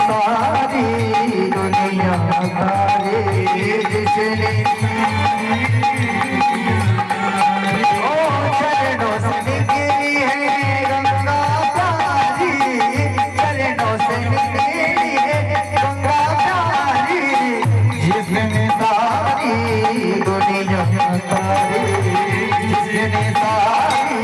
सारी दुनिया तारे जिसने ओ चरणों से निकली है गंगा प्यारी, चरणों से निकली है गंगा प्यारी, जिसने सारी दुनिया तारे जिसने सारी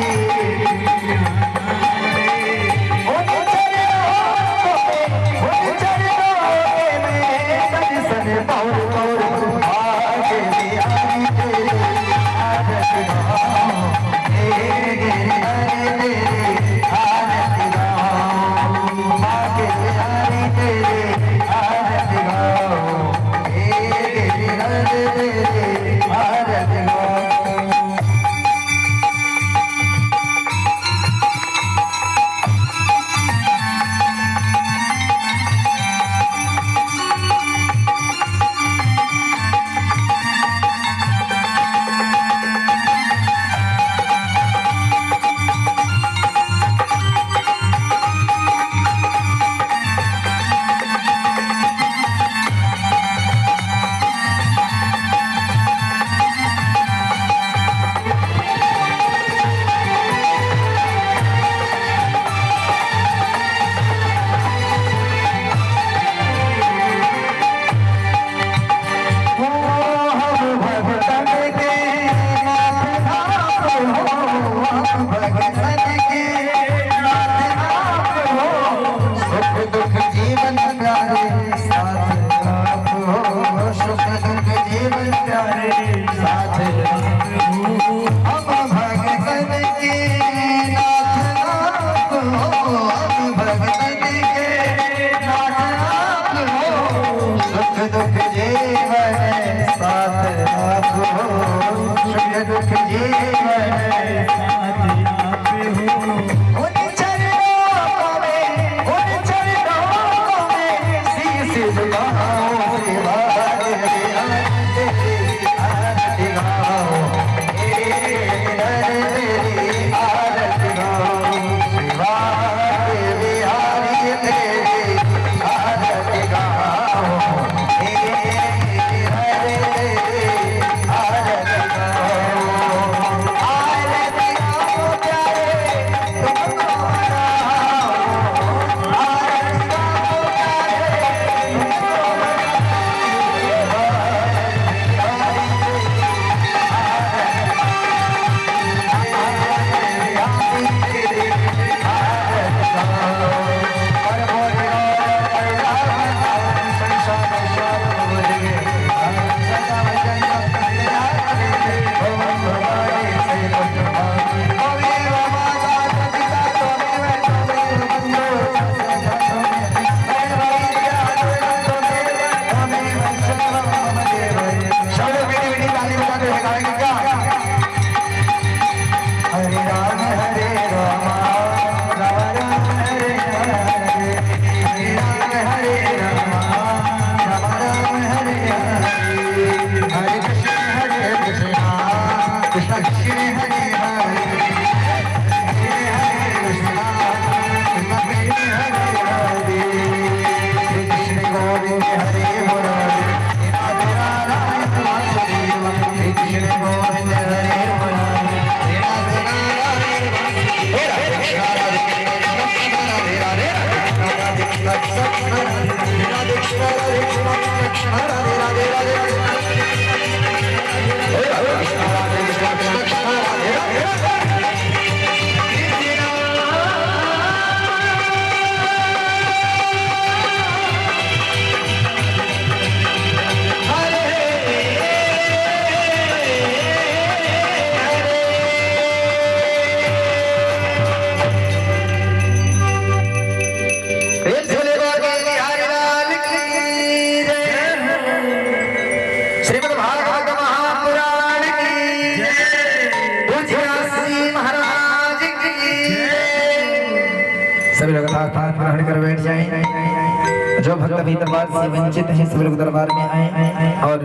सभी लोग स्थान ग्रहण कर बैठ जाएं। जो भक्त अभी दरबार से वंचित हैं सभी लोग दरबार में आए और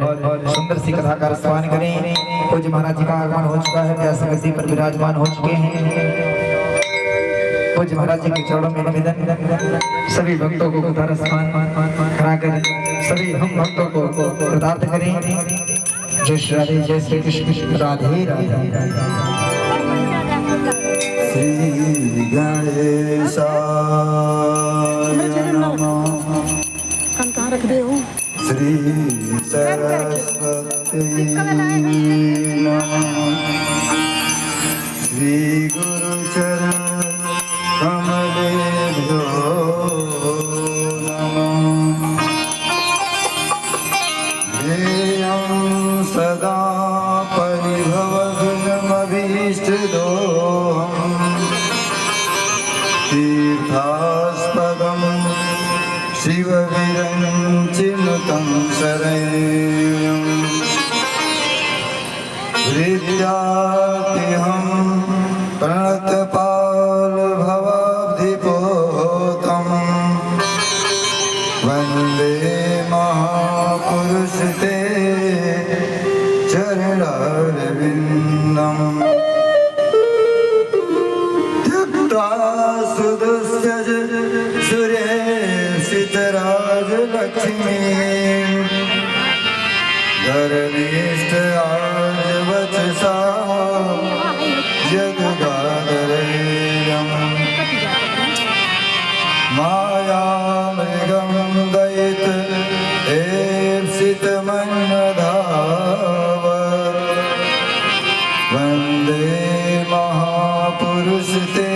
सुंदर सी कथा का रसपान करें। पूज्य महाराज जी का आगमन हो चुका है, व्यास गद्दी पर विराजमान हो चुके हैं। पूज्य महाराज जी के चरणों में निवेदन, सभी भक्तों को उदार स्नान कराकर सभी हम भक्तों को कृतार्थ करें। जय श्री राधे, जय श्री कृष्ण, राधे राधे। श्री गणेशाय नमः, श्री सरस्वती नमः, श्री गुरुचरण कमलेभ्यो नमः। ध्येयं सदा परिभवघ्नमभीष्टदोहम्, तीर्थास्पदं शिवविरञ्चिनुतं शरण्यम्। हृद्यातिहं प्रणतपालभवाब्धिपोतं, वन्दे महापुरुष ते चरणारविन्दम्। त्यक्त्वा सुदुस्त्यज सुरेशितराजलक्ष्मीं, गर्विष्ठ आर्यवचसा जगदादरेयम्। मायामृगं दयित एप्सितमन्यधावत्, वन्दे महापुरुष ते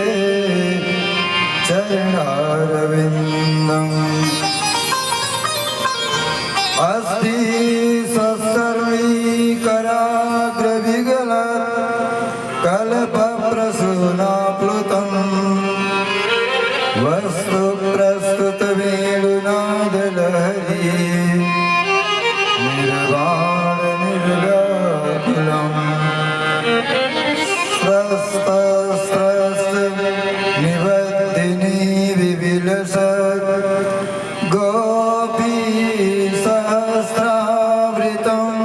चरणारविन्दम्। अस्ति सत्सर्वैकराग्रविगलत् कल्पप्रसूनाप्लुतं, वस्तु प्रस्तुतवेणुनादलहरी निर्वाण निर्व्याकुलम्। स्रस्तस्रस्त निबद्धिनी विविलसत् गोपी सहस्रावृतम्,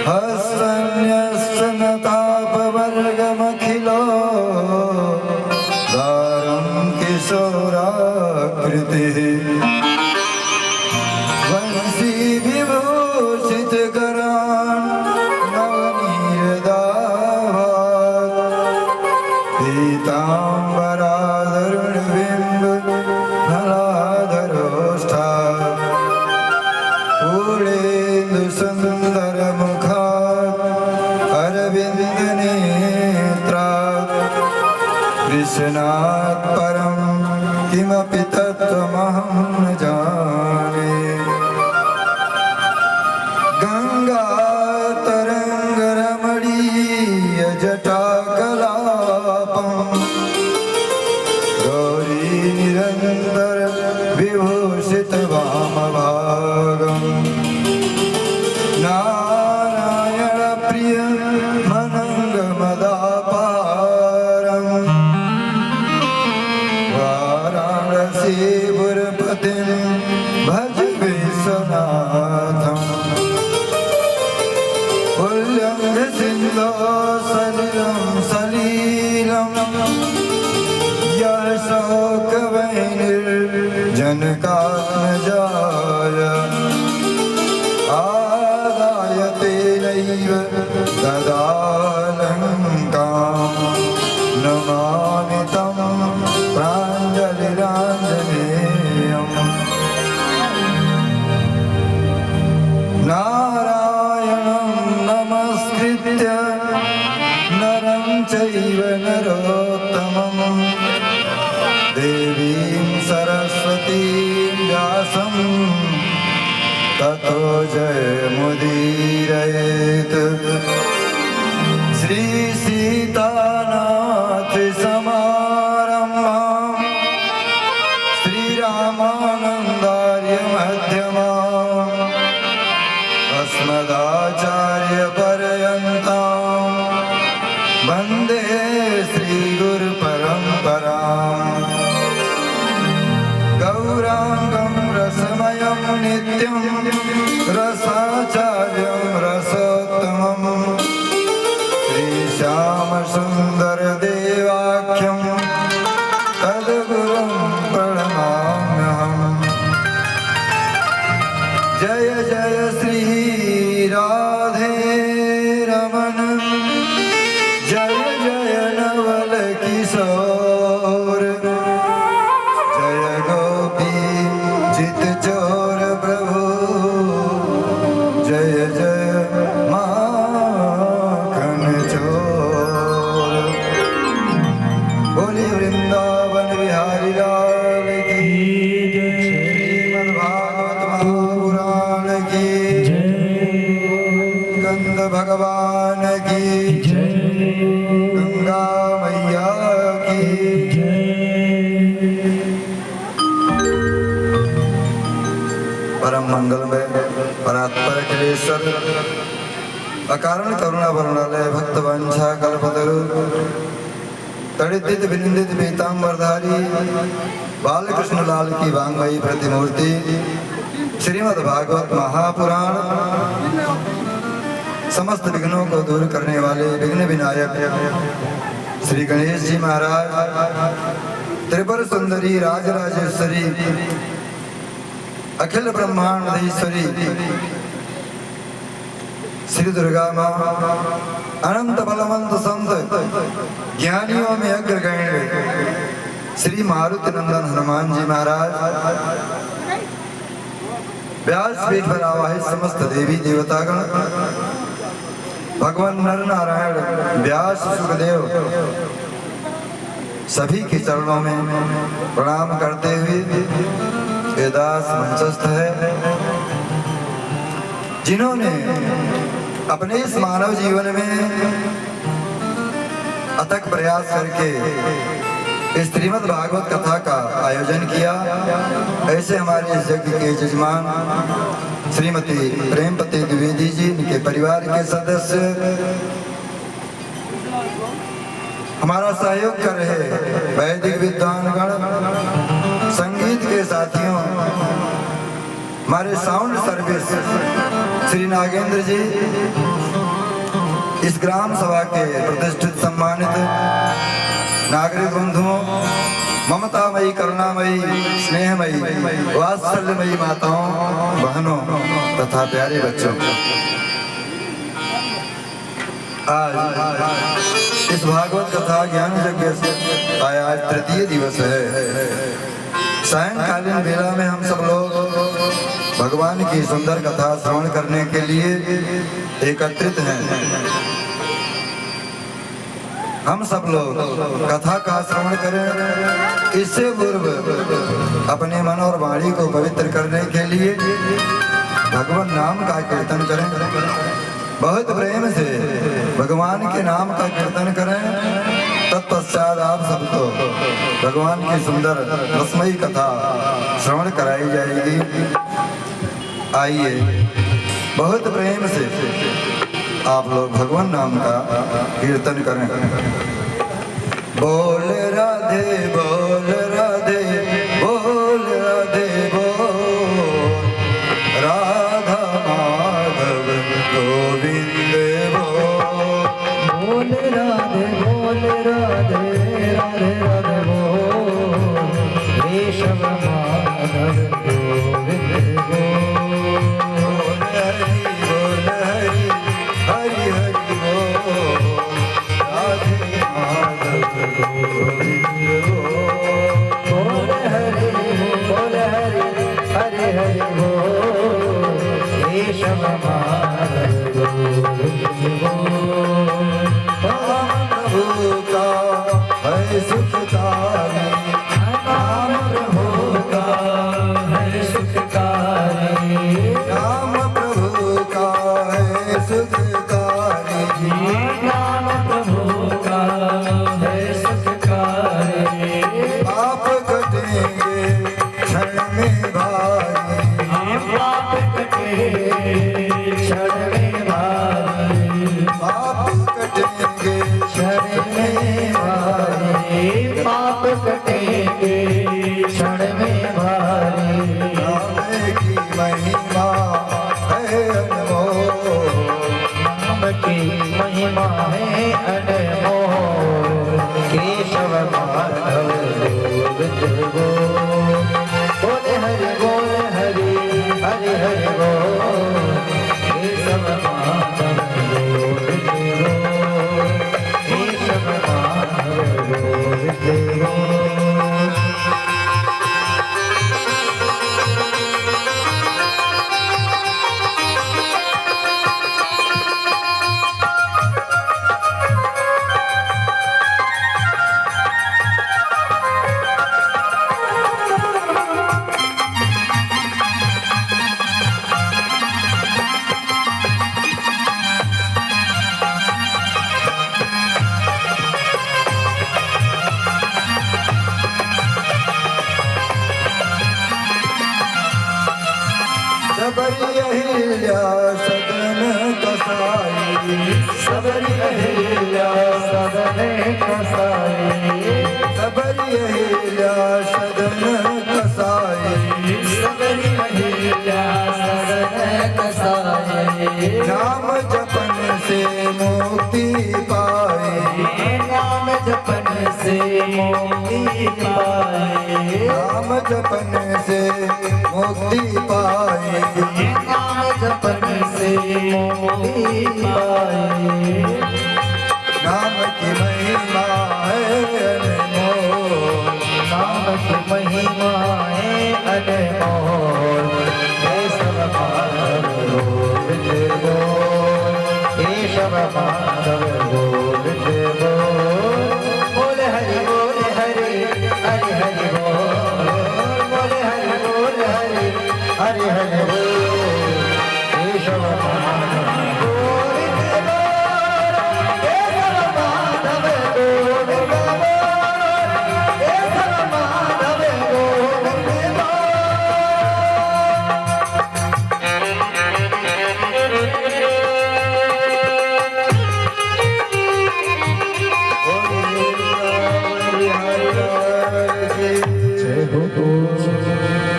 हस्तन्यस्तनतापवर्गमखिलो दारं किशोराकृतिः। वंशी विभूषितकरान् नवनीरदाभात्, पीताम्बराधरुणबिम्ब फलाधरोष्ठात्, पूर्णेन्दुसुन्दरमुखात् अरविन्दनेत्रात्, कृष्णात् परं किमपि तत्त्वमहं न जाने। गङ्गातरङ्गरमणीयजटाकलापं, गौरी निरन्तर विभूषित वामभागम्, नारायण प्रिय मनङ्गमदापारम्, वाराणसीपुरपतिं भज विश्वनाथम्। उल्लङ्घ्यसिन्धो सलिलं सलीलं, यशोकवैनिर्जनकात्मजाय, आदाय तेनैव ददालङ्कां, नमामि तं प्राञ्जलिराञ्जनेयम्। नारायणं नमस्कृत्य नरं चैव नरोत्तमं, देवीं सरस्वतीं व्यासं ततो जयमुदीरयेत्। श्रीसीतानाथसमारम्भां, श्रीरामानन्दार्यमध्यमाम्, अस्मदाचार्यपर्यन्तां वन्दे श्रीगुरुपरम्पराम्। गौराङ्गं रसमयं नित्यं रसाचार्यं रसोत्तमं, श्रीश्यामसुन्दरदेवाख्यं भगवान की गंगा मैया की परम मंगलमय परात्पर अखिलेश्वर अकारण करुणा वरुणालय भक्त वंशा कल्पतरु तड़ित विनिंदित पीतांबरधारी बालकृष्ण लाल की वांगमयी प्रतिमूर्ति श्रीमद् भागवत महापुराण समस्त विघ्नों को दूर करने वाले विघ्न विनायक श्री गणेश जी महाराज त्रिपुर सुंदरी राजराजेश्वरी अखिल ब्रह्मांडीश्वरी श्री दुर्गा माँ अनंत बलवंत संत ज्ञानियों में अग्रगण्य श्री मारुति नंदन हनुमान जी महाराज व्यास पीठ पर आवाहित समस्त देवी देवतागण भगवान नर नारायण व्यास सुखदेव सभी के चरणों में प्रणाम करते हुए वेदास मंचस्थ है जिन्होंने अपने इस मानव जीवन में अथक प्रयास करके इस श्रीमद् भागवत कथा का आयोजन किया। ऐसे हमारे इस यज्ञ के यजमान श्रीमती प्रेमपति द्विवेदी जी, इनके परिवार के सदस्य, हमारा सहयोग कर रहे वैदिक विद्वानगण, संगीत के साथियों, हमारे साउंड सर्विस श्री नागेंद्र जी, इस ग्राम सभा के प्रतिष्ठित सम्मानित नागरिक बंधुओं, ममतामयी, करुणामयी, स्नेहमयी, वात्सल्यमयी माताओं, बहनों तथा प्यारे बच्चों, आज इस भागवत कथा ज्ञान यज्ञ से आज तृतीय दिवस है। सायंकालीन बेला में हम सब लोग भगवान की सुंदर कथा श्रवण करने के लिए एकत्रित हैं। हम सब लोग कथा का श्रवण करें, इससे पूर्व अपने मन और वाणी को पवित्र करने के लिए भगवान नाम का कीर्तन करें। बहुत प्रेम से भगवान के नाम का कीर्तन करें। तत्पश्चात आप सबको भगवान की सुंदर रसमयी कथा श्रवण कराई जाएगी। आइए बहुत प्रेम से आप लोग भगवान नाम का कीर्तन करें। बोल राधे बोल राधे बोल राधे बोल, राधा माधव गोविंद बोल, बोल राधे राधे राधे बोल, केशव माधव गोविंद बोल, बोल हरि हरि हरि बोल, राधे माधव गोविंद बोल, बोल हरि हरि हरि बोल, केशव माधव गोविंद बोल। प्रभु का है सुखकारी, नाम प्रभु का है सुखकारी, नाम प्रभु का है सुखकारी, नाम प्रभु का है सुखकारी, पाप कटेंगे क्षण में भारी, पाप कटेंगे क्षण में भारी, पाप कटेंगे क्षण में भारी, पाप कटेंगे क्षण में भारी, नाम की महिमा है अनमोल, नाम की महिमा है अनमोल, केशव माधव गोविंद बोल, बोल हरि हरि हरि बोल, केशव माधव गोविंद बोल, केशव माधव गोविंद बोल। सबरी अहिल्या सदन कसाई सबरी अहिल्या सदन कसाई सबरी अहिल्या सदन कसाई सबरी अहिल्या सदन कसाई नाम जपन से मुक्ति पाए नाम जपन से मुक्ति पाए नाम जपन से मुक्ति पाए नाम जपन से मुक्ति पाए नाम की महिमा है अनमोल नाम की महिमा है अनमोल हे सब मानव गोविंद बोल हे सब मानव गोविंद बोल बोल हरि हरि हरि बोल बोल हरि हरि बोल हे सब मानव गोविंद बोल हे सब मानव गोविंद बोल हे सब मानव गोविंद बोल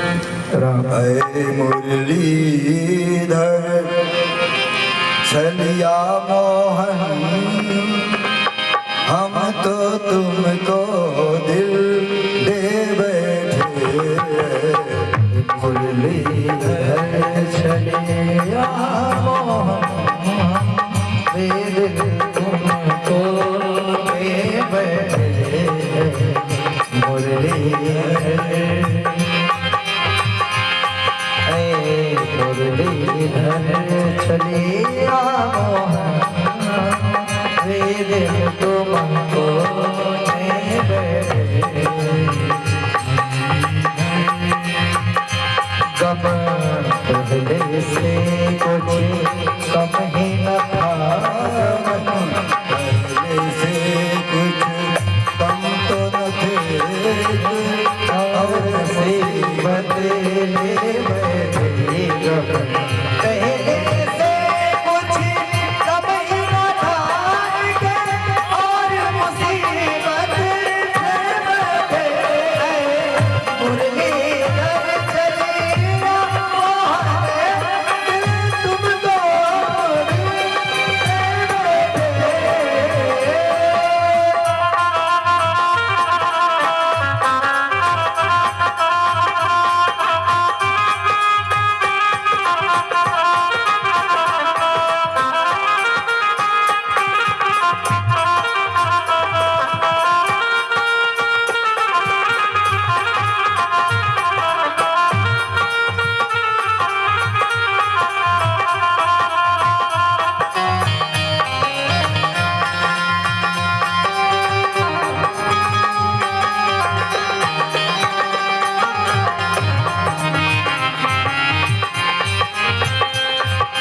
ऐ मुरलीधर छलिया मोहन हम तो तुमको दिल दे बैठे मुरलीधर छलिया मोहन वेद तुमको दे बैठे मुरलीधर मुरलीधर छलिया मोहन वेद तुमको दे बैठे गम पहले से कुछ कम ही न था पहले से कुछ कम तो न थे और से बदले बैठे गम पहले से कुछ कम ही न था और मुसीबत में बैठे मुरलीधर छलिया मोहन दिल तुमको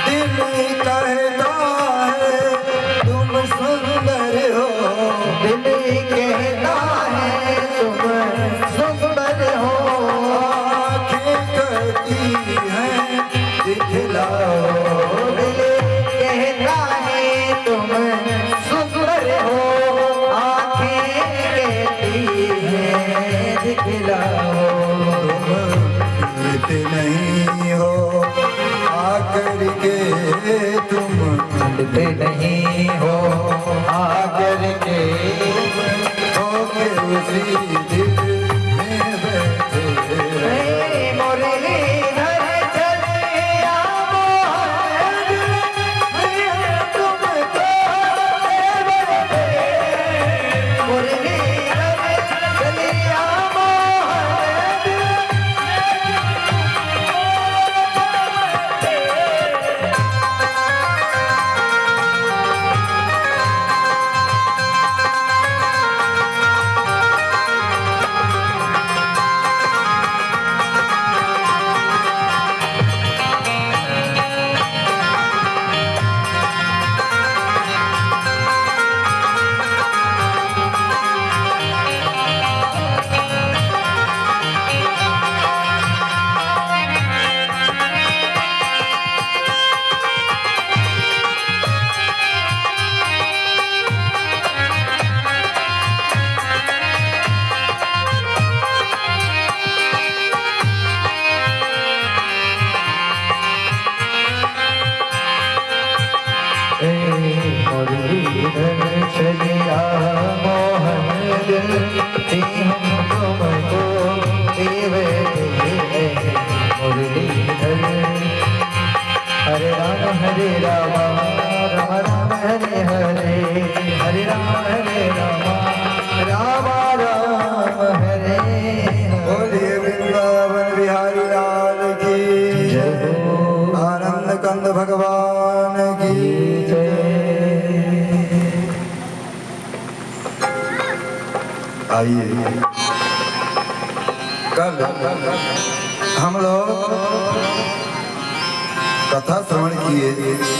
दिल कहता है तुम सुंदर हो दिल कहता है तुम सुंदर हो आँखें कहती हैं दिखलाओ दिल कहता है तुम सुंदर हो आँखें कहती हैं दिखलाओ मिलते नहीं हो आकर के तुम मिलते नहीं हो आकर के हो के उसी दिल में बैठे मुरलीधर छलिया मोहन तुमको दे बैठे मुरलीधर छलिया मोहन मुरलीधर चलिया मोहन दिल ती हम तुमको देवे मुरलीधर। हरे राम राम राम हरे हरे, हरे राम राम राम हरे हरे। बोलिए वृंदावन बिहारी लाल की जय हो। आनंद कंद भगवान की आइए, कल हम लोग कथा श्रवण किए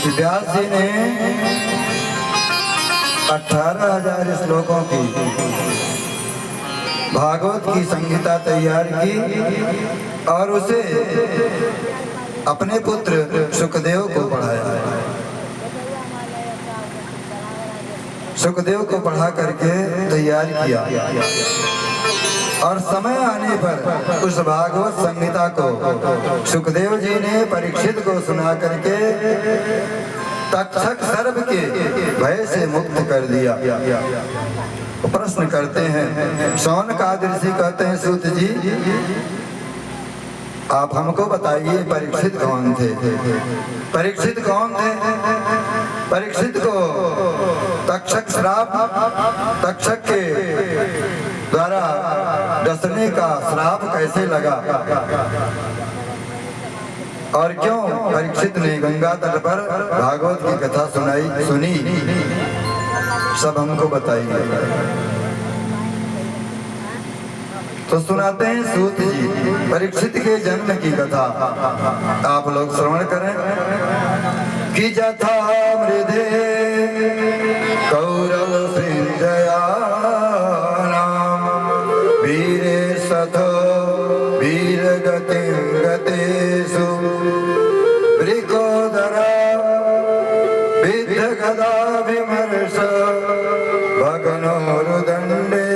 कि व्यास जी ने 18,000 श्लोकों की भागवत की संहिता तैयार की और उसे अपने पुत्र सुखदेव को पढ़ाया। सुखदेव को पढ़ा करके तैयार किया और समय आने पर उस भागवत संहिता को सुखदेव जी ने परीक्षित को सुना करके तक्षक सर्प के भय से मुक्त कर दिया। प्रश्न करते हैं, शौनकादि ऋषि कहते हैं, सूत जी आप हमको बताइए परीक्षित कौन थे? परीक्षित कौन थे? परीक्षित को तक्षक श्राप, तक्षक के द्वारा डसने का श्राप कैसे लगा और क्यों परीक्षित ने गंगा तट पर भागवत की कथा सुनी, सब हमको बताइए। तो सुनाते हैं सूत जी परीक्षित के जन्म की कथा, आप लोग श्रवण करें। कि जथा मृधे कौरव सृंजया वीरे सथो वीर गति गतेषु वृकोदरा विद्ध गदा विमर्श भगनोरुदंडे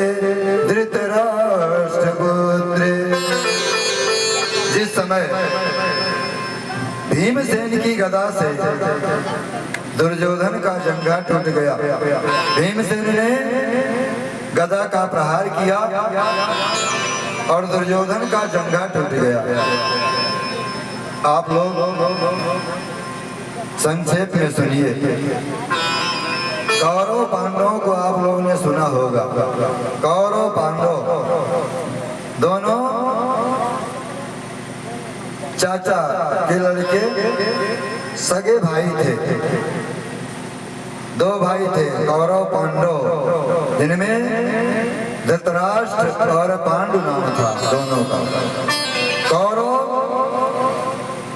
धृतराष्ट्रपुत्रे। जिस समय भीमसेन की गदा से दुर्योधन का जंघा टूट गया, भीमसेन ने गदा का प्रहार किया और दुर्योधन का जंघा टूट गया। आप लोग संक्षेप में सुनिए। कौरव पांडवों को आप लोगों ने सुना होगा। कौरव पांडव दोनों चाचा के लड़के सगे भाई थे। दो भाई थे कौरव पांडव, जिनमें धृतराष्ट्र और पांडु नाम था दोनों का।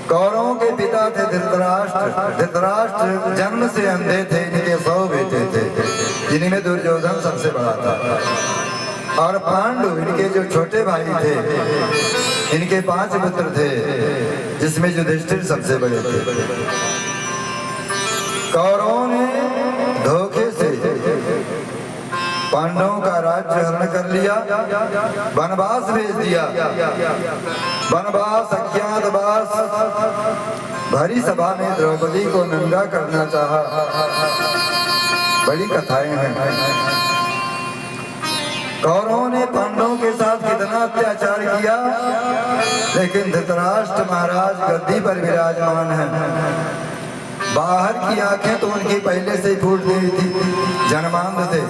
कौरवों के पिता थे धृतराष्ट्र। धृतराष्ट्र जन्म से अंधे थे, इनके 100 बेटे थे, जिनमें दुर्योधन सबसे बड़ा था। और पांडु इनके जो छोटे भाई थे, इनके 5 पुत्र थे, जिसमें युधिष्ठिर सबसे बड़े थे। कौरवों ने धोखे से पांडवों का राज्य हरण कर लिया, वनवास भेज दिया। वनवास, अज्ञातवास, भरी सभा में द्रौपदी को नंगा करना चाहा। बड़ी कथाएं हैं। कौरवों ने पांडवों के साथ कितना अत्याचार किया, लेकिन धृतराष्ट्र महाराज गद्दी पर विराजमान है। बाहर की आंखें तो उनकी पहले से ही फूट गई थी, जन्मांध थे,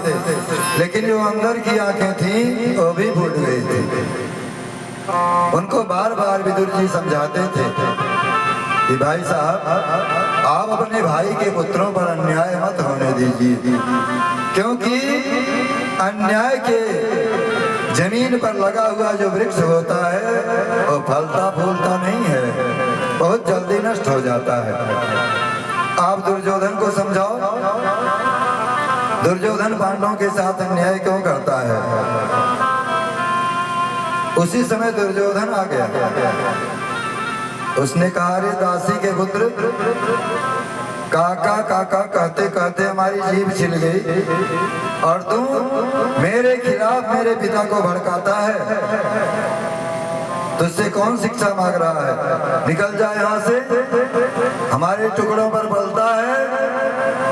लेकिन जो अंदर की आंखें थी वो भी फूट गई थी। उनको बार बार विदुर जी समझाते थे कि भाई साहब आप अपने भाई के पुत्रों पर अन्याय मत होने दीजिए, क्योंकि अन्याय के जमीन पर लगा हुआ जो वृक्ष होता है वो फलता फूलता नहीं है, बहुत जल्दी नष्ट हो जाता है। आप दुर्योधन को समझाओ, दुर्योधन पांडवों के साथ अन्याय क्यों करता है? उसी समय दुर्योधन आ गया। उसने कहा, अरे दासी के पुत्र, काका काका कहते कहते हमारी जीभ छिल गई और तू मेरे खिलाफ मेरे पिता को भड़काता है। तुझसे कौन शिक्षा मांग रहा है? निकल जा यहाँ से, हमारे टुकड़ों पर बलता है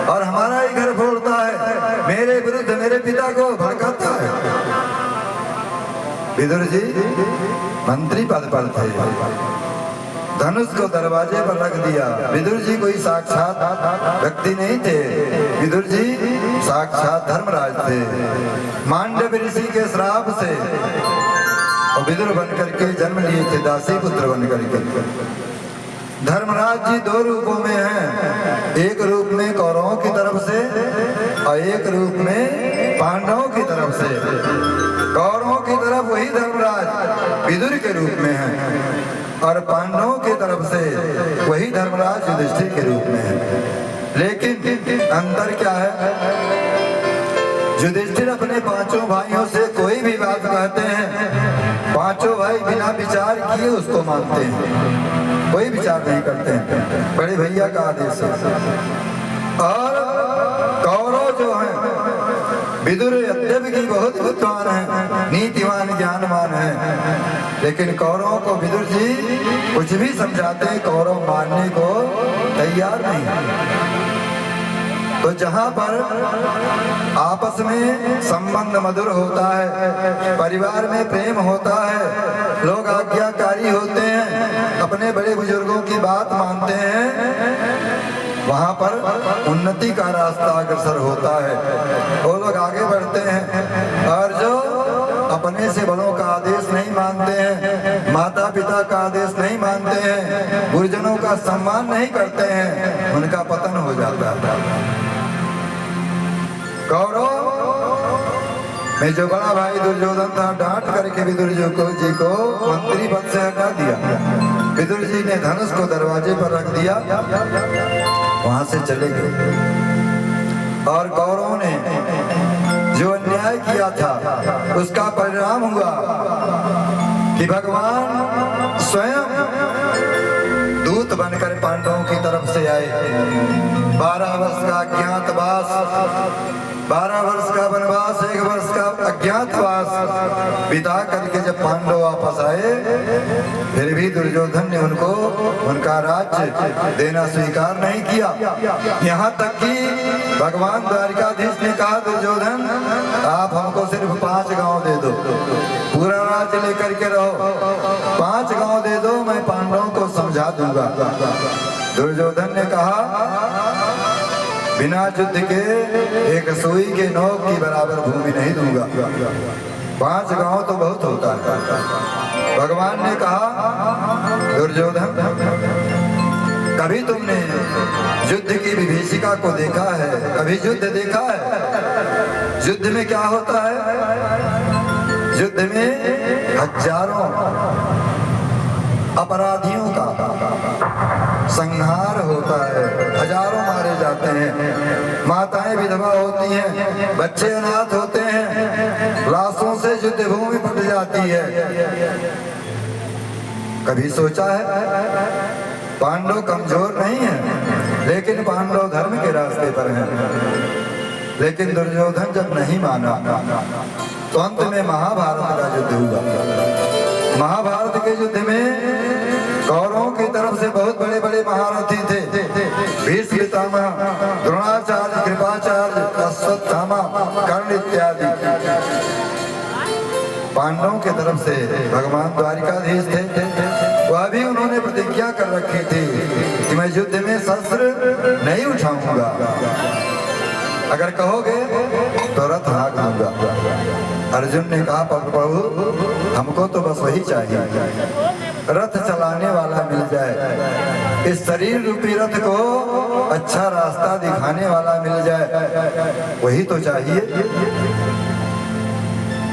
और हमारा ही घर पिता को भड़काता है। विदुर जी मंत्री पद पर थे, धनुष को दरवाजे पर रख दिया। विदुर जी कोई साक्षात व्यक्ति नहीं थे, विदुर जी साक्षात धर्मराज थे। मांडव ऋषि के श्राप से और विदुर बन करके जन्म लिए थे, दासी पुत्र बन करके। धर्मराज जी दो रूपों में हैं, एक रूप में कौरवों की तरफ से और एक रूप में पांडवों की तरफ से। कौरवों की तरफ वही धर्मराज विदुर के रूप में है और पांडवों की तरफ से वही धर्मराज युधिष्ठिर के रूप में है। लेकिन अंतर क्या है? युधिष्ठिर अपने पांचों भाइयों से कोई भी बात कहते हैं, पांचों भाई बिना विचार किए उसको मानते हैं, कोई विचार नहीं करते हैं, बड़े भैया का आदेश है। और कौरव जो हैं, विदुर यद्यपि की बहुत बुद्धिमान है, नीतिवान ज्ञानवान है, लेकिन कौरवों को विदुर जी कुछ भी समझाते हैं, कौरव मानने को तैयार नहीं। तो जहाँ पर आपस में संबंध मधुर होता है, परिवार में प्रेम होता है, लोग आज्ञाकारी होते हैं, अपने बड़े बुजुर्गों की बात मानते हैं, वहाँ पर उन्नति का रास्ता अग्रसर होता है, वो लोग आगे बढ़ते हैं। और जो अपने से बड़ों का आदेश नहीं मानते हैं, माता पिता का आदेश नहीं मानते हैं, गुरुजनों का सम्मान नहीं करते हैं, उनका पतन हो जाता है। कौरव में जो बड़ा भाई दुर्योधन था, डांट करके विदुर जी को मंत्री पद से हटा दिया। विदुर जी ने धनुष को दरवाजे पर रख दिया, वहां से चले गए। और कौरवों ने जो अन्याय किया था उसका परिणाम हुआ कि भगवान स्वयं दूत बनकर पांडवों की तरफ से आए। 12 वर्ष का अज्ञातवास, 12 वर्ष का वनवास, 1 वर्ष का अज्ञातवास बिता करके जब पांडव वापस आए, फिर भी दुर्योधन ने उनको उनका राज्य देना स्वीकार नहीं किया। यहाँ तक कि भगवान द्वारिकाधीश ने कहा, दुर्योधन आप हमको सिर्फ 5 गांव दे दो, पूरा राज्य लेकर के रहो, 5 गांव दे दो, मैं पांडवों को समझा दूंगा। दुर्योधन ने कहा, बिना युद्ध के एक सुई के नोक की बराबर भूमि नहीं दूंगा, 5 गांव तो बहुत होता है। भगवान ने कहा, दुर्योधन कभी तुमने युद्ध की विभीषिका को देखा है? कभी युद्ध देखा है? युद्ध में क्या होता है? युद्ध में हजारों अपराधियों का संहार होता है, हजारों मारे जाते हैं, माताएं विधवा होती हैं, बच्चे अनाथ होते हैं, लाशों से युद्ध भूमि फट जाती है। कभी सोचा है? पांडव कमजोर नहीं है, लेकिन पांडव धर्म के रास्ते पर हैं। लेकिन दुर्योधन जब नहीं माना तो अंत में महाभारत का युद्ध हुआ। महाभारत के युद्ध में कौरवों की तरफ से बहुत बड़े बड़े महारथी थे, भीष्म पितामह, द्रोणाचार्य, कृपाचार्य, अश्वत्थामा, कर्ण इत्यादि। पांडवों की तरफ से भगवान द्वारिकाधीश थे, वह भी उन्होंने प्रतिज्ञा कर रखी थी कि मैं युद्ध में शस्त्र नहीं उठाऊंगा, अगर कहोगे तो रथ हाँक दूंगा। अर्जुन ने कहा, प्रभु हमको तो बस वही चाहिए, रथ चलाने वाला मिल जाए, इस शरीर रूपी रथ को अच्छा रास्ता दिखाने वाला मिल जाए, वही तो चाहिए।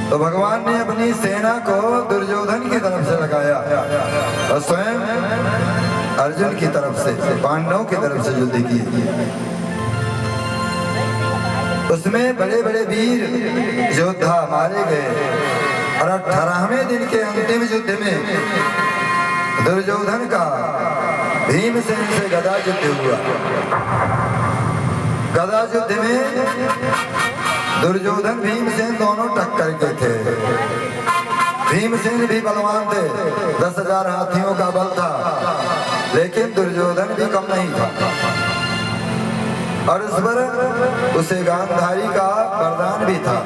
तो भगवान ने अपनी सेना को दुर्योधन की तरफ से लगाया और स्वयं अर्जुन की तरफ से, पांडवों की तरफ से युद्ध किए। उसमें बड़े बड़े वीर योद्धा मारे गए और 18वें दिन के अंतिम युद्ध में दुर्योधन का भीमसेन से गदा युद्ध हुआ। गदा युद्ध में दुर्योधन भीमसेन दोनों टक्कर के थे। भीमसेन भी बलवान थे, 10,000 हाथियों का बल था, लेकिन दुर्योधन भी कम नहीं था। और उस पर उसे गांधारी का वरदान भी था।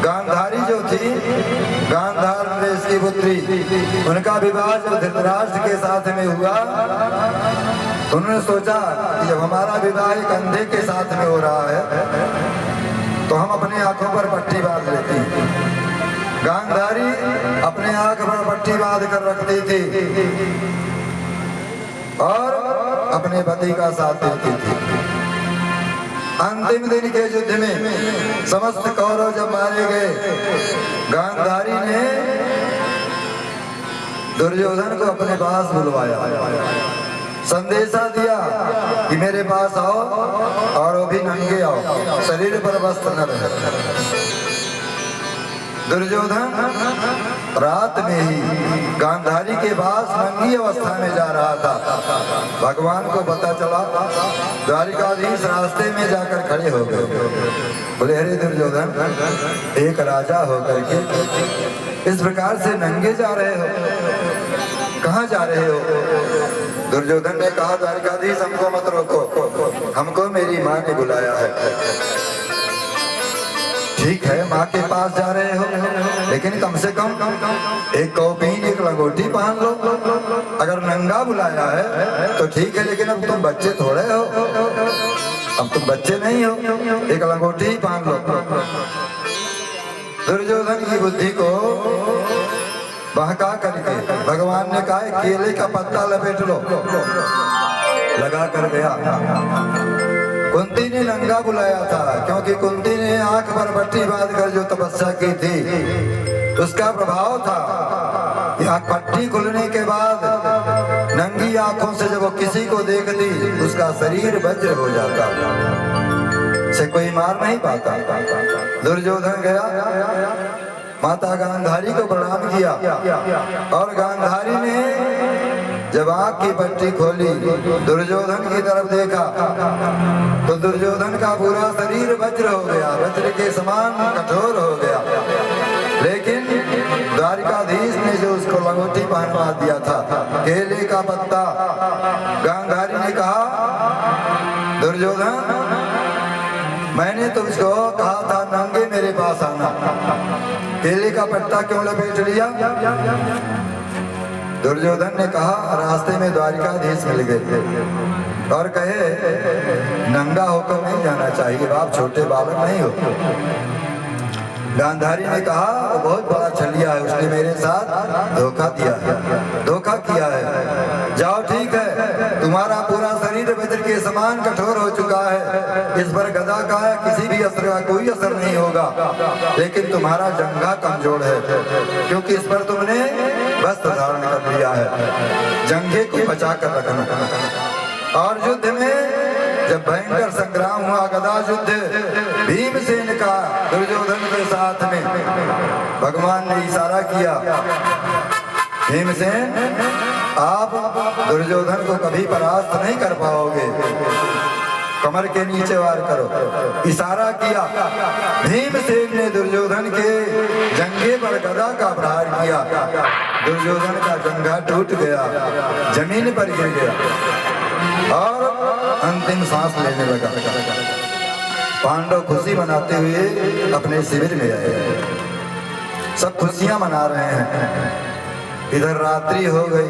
गांधारी जो थी, गांधार देश की पुत्री, उनका विवाह जब धृतराष्ट्र के साथ में हुआ, उन्होंने सोचा कि जब हमारा विवाह एक अंधे के साथ में हो रहा है तो हम अपनी आंखों पर पट्टी बांध लेती हैं। गांधारी अपने आंख पर पट्टी बांध कर रखती थी और अपने पति का साथ देती थी। अंतिम दिन के युद्ध में समस्त कौरव जब मारे गए, गांधारी ने दुर्योधन को अपने पास बुलवाया, संदेशा दिया कि मेरे पास आओ और वो भी नंगे आओ, शरीर पर वस्त्र न रहे। दुर्योधन रात में ही गांधारी के पास नंगी अवस्था में जा रहा था। भगवान को पता चला, द्वारिकाधीश रास्ते में जाकर खड़े हो गए। बोले, अरे दुर्योधन, एक राजा होकर के इस प्रकार से नंगे जा रहे हो, कहाँ जा रहे हो? दुर्योधन ने कहा, द्वारिकाधीश हमको मत रोको, हमको मेरी माँ ने बुलाया है। ठीक है, माँ के पास जा रहे हो, लेकिन कम से कम एक कौपीन, एक लंगोटी पहन लो। अगर नंगा बुलाया है तो ठीक है, लेकिन अब तुम बच्चे थोड़े हो, अब तुम बच्चे नहीं हो, एक लंगोटी ही पहन लो। दुर्योधन की बुद्धि को बहका करके भगवान ने कहा, केले का पत्ता लपेट लो, लगा कर गया। कुंती ने नंगा बुलाया था, क्योंकि कुंती ने आंख पर पट्टी बांध कर जो तपस्या की थी, उसका प्रभाव था कि पट्टी खुलने के बाद नंगी आंखों से जब वो किसी को देखती, उसका शरीर वज्र हो जाता, से कोई मार नहीं पाता। दुर्योधन गया, माता गांधारी को प्रणाम किया और गांधारी ने जब आंख की पट्टी खोली, दुर्योधन की तरफ देखा तो दुर्योधन का पूरा शरीर वज्र हो गया, वज्र के समान कठोर हो गया। लेकिन द्वारिकाधीश ने जो उसको लंगोटी पहनवा दिया था, केले का पत्ता, गांधारी ने कहा, दुर्योधन, मैंने तुझको कहा था नंगे मेरे पास आना, केले का पत्ता क्यों लपेट लिया? दुर्योधन ने कहा, रास्ते में द्वारिकाधीश मिल गए और कहे, नंगा होकर नहीं जाना चाहिए, आप छोटे बालक नहीं हो। गांधारी ने कहा, वो बहुत बड़ा छलिया है, उसने मेरे साथ धोखा दिया है, धोखा किया है। जाओ, ठीक है, तुम्हारा पूरा शरीर वज्र के समान कठोर हो चुका है, इस पर गदा का किसी भी असर का कोई असर नहीं होगा, लेकिन तुम्हारा जंघा कमजोर है, क्योंकि इस पर तुमने वस्त्र धारण कर लिया है, जंघे को बचा कर रखना। और युद्ध में जब भयंकर संग्राम हुआ, गदा युद्ध, भीमसेन का दुर्योधन के साथ में, भगवान ने इशारा किया, भीमसेन, आप दुर्योधन को कभी परास्त नहीं कर पाओगे, कमर के नीचे वार करो। इशारा किया, भीमसेन ने दुर्योधन के जंघे पर गदा का प्रहार किया, दुर्योधन का जंघा टूट गया, जमीन पर गिर गया और अंतिम सांस लेने लगा। पांडव खुशी मनाते हुए अपने शिविर में आए, सब खुशियां मना रहे हैं। इधर रात्रि हो गई,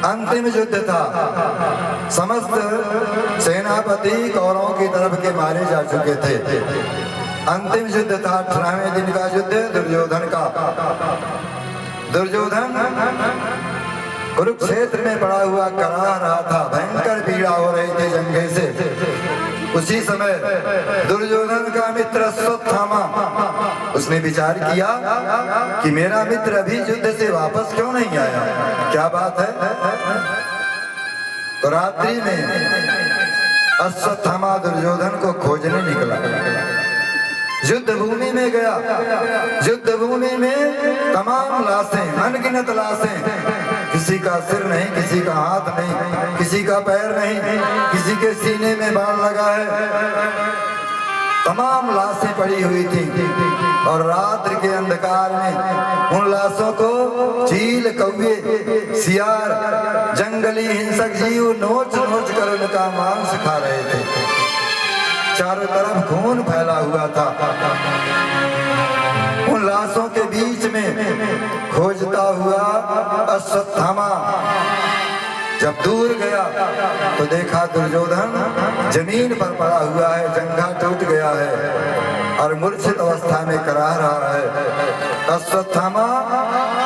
अंतिम युद्ध था, समस्त सेनापति कौरवों की तरफ के मारे जा चुके थे। अंतिम युद्ध था, 18वें दिन का युद्ध दुर्योधन का। दुर्योधन कुरुक्षेत्र में पड़ा हुआ कराह रहा था, भयंकर पीड़ा हो रही थी जंघे से। उसी समय दुर्योधन का मित्र अश्वत्थामा, उसने विचार किया कि मेरा मित्र अभी युद्ध से वापस क्यों नहीं आया, क्या बात है? तो रात्रि में अश्वत्थामा दुर्योधन को खोजने निकला, युद्ध भूमि में गया। युद्ध भूमि में तमाम लाशें, अनगिनत लाशें, किसी का सिर नहीं, किसी का हाथ नहीं, किसी का पैर नहीं, किसी के सीने में बाण लगा है, तमाम लाशें पड़ी हुई थी। और रात्रि के अंधकार में उन लाशों को चील, कौवे, सियार, जंगली हिंसक जीव नोच नोच कर उनका मांस खा रहे थे। चारों तरफ खून फैला हुआ था। उन लाशों के बीच में खोजता हुआ अश्वत्थामा जब दूर गया तो देखा दुर्योधन जमीन पर पड़ा हुआ है, जंघा टूट गया है और मूर्छित अवस्था में कराह रहा है। अश्वत्थामा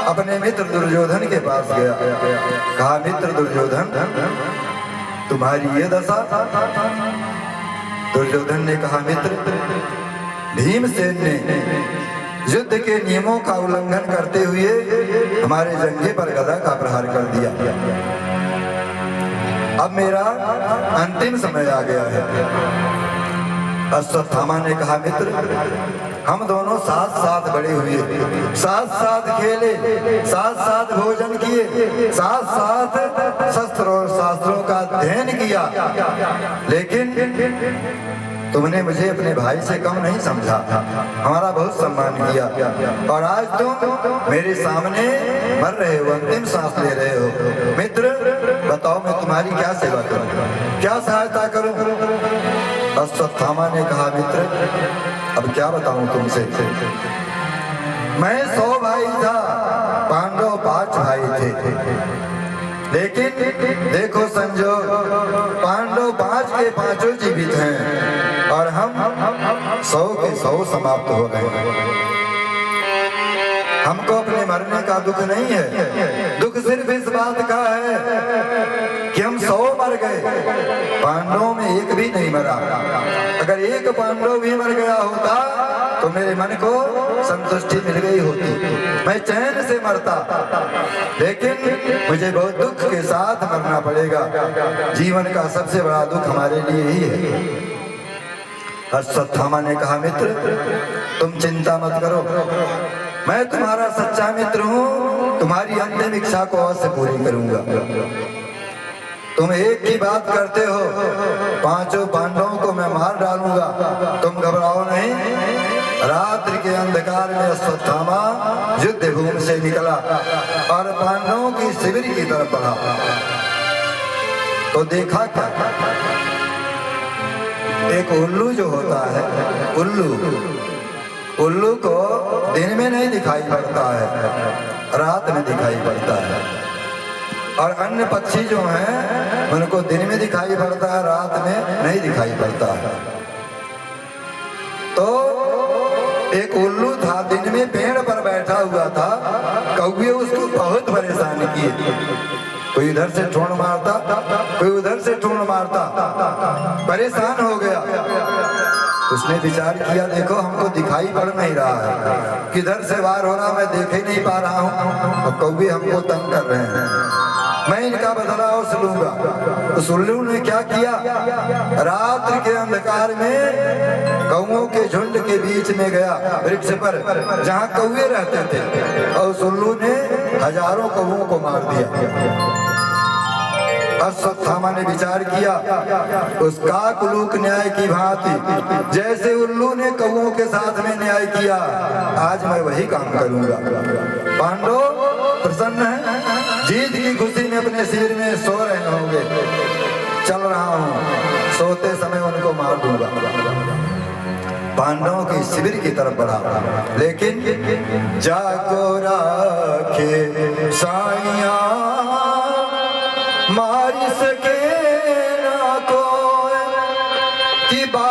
अपने मित्र दुर्योधन के पास गया, कहा मित्र दुर्योधन तुम्हारी ये दशा। दुर्योधन ने कहा मित्र भीमसेन ने युद्ध के नियमों का उल्लंघन करते हुए हमारे जंघे पर गदा का प्रहार कर दिया। अब मेरा अंतिम समय आ गया है। अश्वत्थामा ने कहा मित्र हम दोनों साथ साथ बड़े हुए, साथ साथ खेले, साथ साथ भोजन किए, साथ साथ शस्त्रों और शास्त्रों का अध्ययन किया, लेकिन तुमने मुझे अपने भाई से कम नहीं समझा, हमारा बहुत सम्मान किया और आज तुम मेरे सामने मर रहे हो, अंतिम सांस ले रहे हो। मित्र बताओ मैं तुम्हारी क्या सेवा करूं, क्या सहायता करूं? अश्वत्थामा ने कहा मित्र अब क्या बताऊं तुमसे, मैं 100 भाई था, पांडव 5 भाई थे, लेकिन देखो संजोग पांडव 5 के 5 जीवित हैं और हम 100 के 100 समाप्त हो गए। हमको अपने मरने का दुख नहीं है, दुख सिर्फ इस बात का है कि हम 100 मर गए, पांडवों में एक भी नहीं मरा। अगर एक पांडव भी मर गया होता तो मेरे मन को संतुष्टि मिल गई होती, मैं चैन से मरता, लेकिन मुझे बहुत दुख के साथ मरना पड़ेगा। जीवन का सबसे बड़ा दुख हमारे लिए ही है। अश्वत्थामा ने कहा मित्र तुम चिंता मत करो, मैं तुम्हारा सच्चा मित्र हूँ, तुम्हारी अंतिम इच्छा को अवश्य पूरी करूंगा। तुम एक ही बात करते हो, 5 पांडवों को मैं मार डालूंगा, तुम घबराओ नहीं। रात्रि के अंधकार में अश्वत्थामा युद्ध भूमि से निकला और पांडवों की शिविर की तरफ बढ़ा तो देखा क्या, एक उल्लू जो होता है, उल्लू को दिन में नहीं दिखाई पड़ता है, रात में दिखाई पड़ता है, और अन्य पक्षी जो हैं उनको दिन में दिखाई पड़ता है, रात में नहीं दिखाई पड़ता है। तो एक उल्लू था, दिन में पेड़ पर बैठा हुआ था, कौवे उसको बहुत परेशान किए, कोई इधर से ठोड़ मारता, कोई उधर से ठोड़ मारता, परेशान हो गया। उसने विचार किया देखो हमको दिखाई पड़ नहीं रहा है, किधर से वार हो रहा मैं देख ही नहीं पा रहा हूँ, और कौवे हमको तंग कर रहे हैं, मैं इनका बदला अवश्य लूंगा। उस उल्लू ने क्या किया, रात्रि के अंधकार में कौवों के झुंड के बीच में गया, वृक्ष पर जहाँ कौवे रहते थे, और उस उल्लू ने हजारों कौवों को मार दिया। अश्वत्थामा ने विचार किया उस काकलूक न्याय की भांति जैसे उल्लू ने कौवों के साथ में न्याय किया, आज मैं वही काम करूंगा। पांडव प्रसन्न है, जीत की खुशी में अपने सिर में सो रहे होंगे, चल रहा हूं, सोते समय उनको मार दूंगा। पांडवों की शिविर की तरफ बढ़ा, लेकिन जाको राखे साइया मारी सके ना कोई की बात